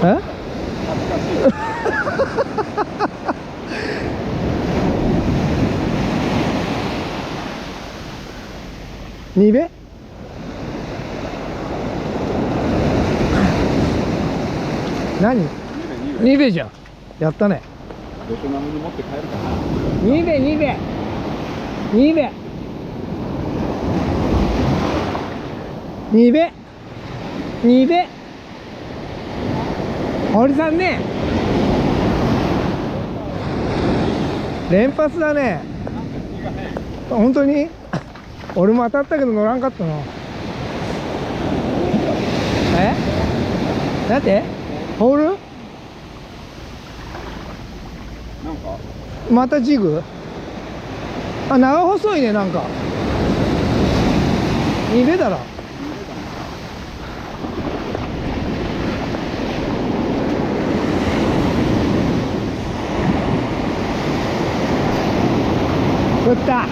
え2べ何2べじゃん。やったね。ベトナムに持って帰るかな。2べ2べ2べ2べ2べ堀さんね、連発だね。本当に俺も当たったけど乗らんかったな。えなんてホールなんかまたジグ、あ、長細いね。なんか2べだろ。打った。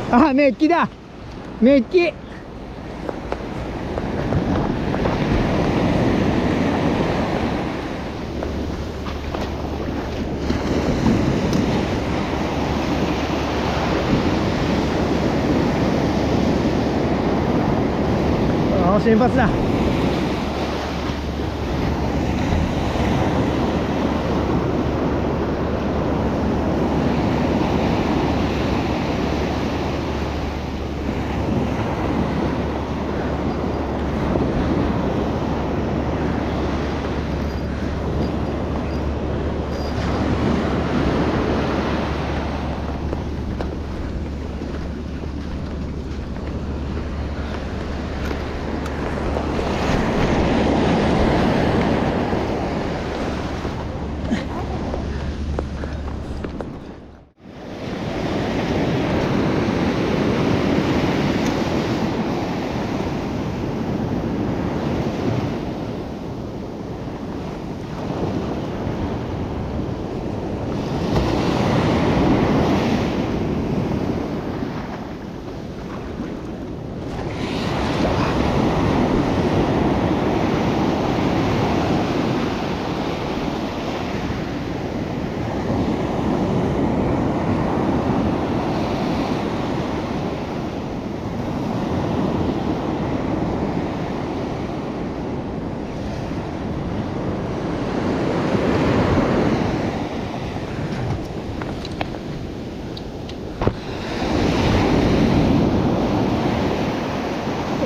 あ、メッキだ。メッキ。あ、先発だ。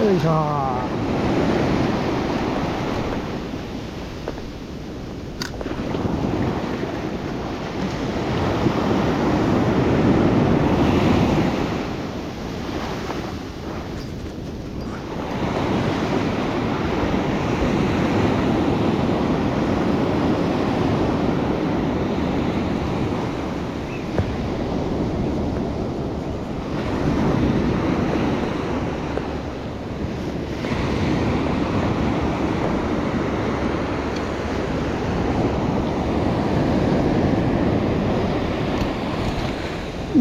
よいしょー。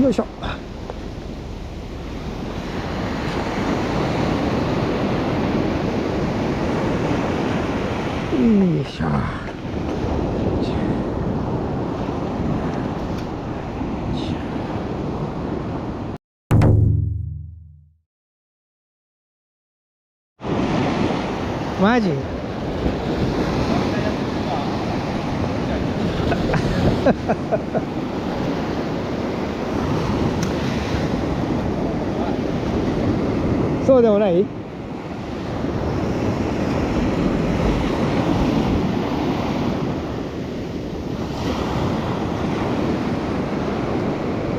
よいしょ。よいしょ。マジそうでもない。い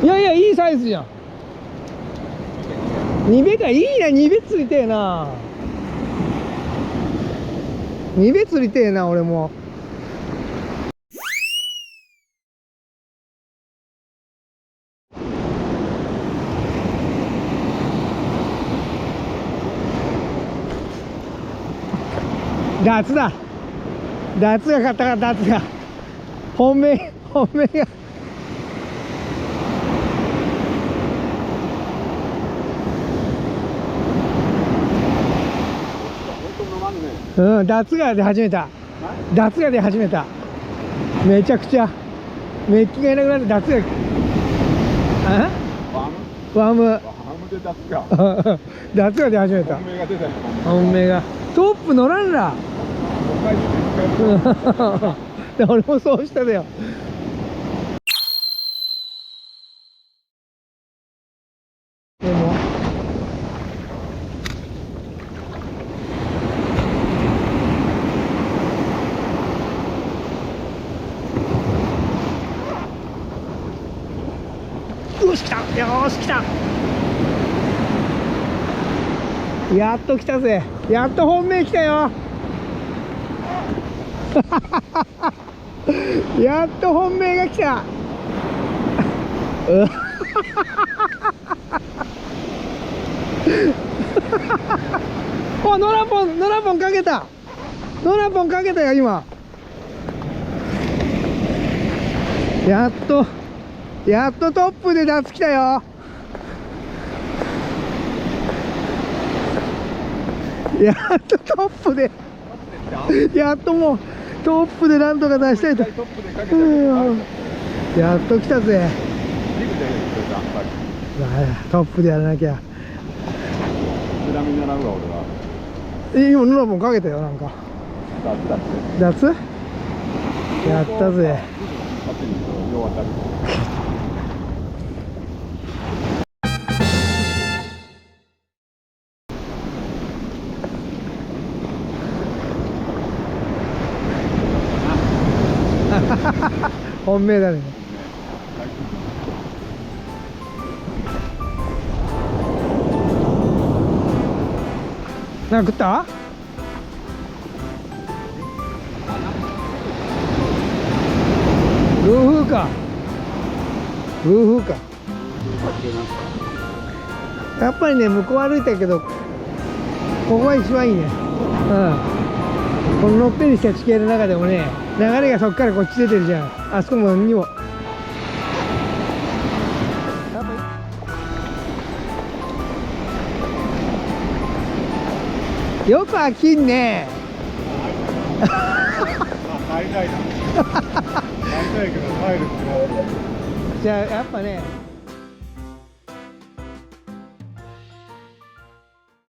やいや、いいサイズじゃん。2べか。いいな、2べつりてえな。2べつりてえな、俺も。ダーツだ。ダーツが勝ったから、ダーツが。本命が。本当飲まぬね。うん、ダーツが出始めた。ダーツが出始めた。めちゃくちゃ。メッキがいなくなって、ダーツが。あワームワーム。ワームで出すか。ダーツが出始めた。本命が出たよ。本命が。トップ乗らんら。北海道で俺もそうしただよ。でもよし来た、よーし来た、やっと来たぜ、やっと本命来たよやっと本命が来たお、ノラポンかけた、ノラポンかけたよ今。やっとトップでダーツ来たよ。やっとトップでやっともうトップでなんとか出したいと。トップでかけたけど、やっと来たぜ。リグでくれた、やっぱり。トップでやらなきゃ。ちなみに習うわ、俺は。今ノラポンかけたよ、なんか。ダーツだって。ダーツやったぜ。勝手に両当たる。本命だね。なんか食った？グーフーか。グーフーか。やっぱりね、向こう歩いたけど、ここが一番いいね。うん。こののっぺりした地形の中でもね、流れがそっからこっち出てるじゃん。あそこもにも。よく飽きんね。入りたいな。入りたいけど、入るってなる。じゃあやっぱね。